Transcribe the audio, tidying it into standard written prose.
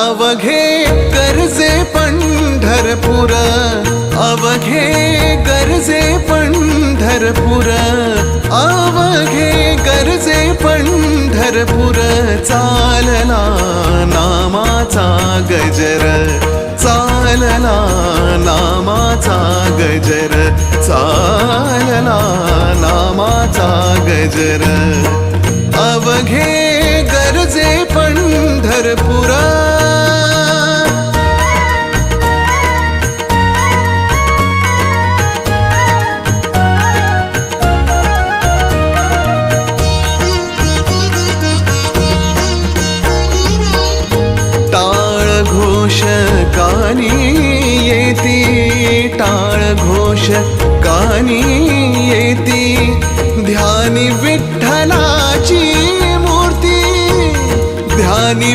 अवघे गरजे पंढरपूर, अवघे गरजे पंढरपूर, अवघे गरजे पंढरपूर. चालला नामाचा गजर, चालला नामाचा गजर, चालला नामाचा गजर. अवघे गरजे पंढरपूर. टाळ घोष कानी येती, टाळ घोष कानी येती. ध्यानी विठ्ठलाची मूर्ती, ध्यानी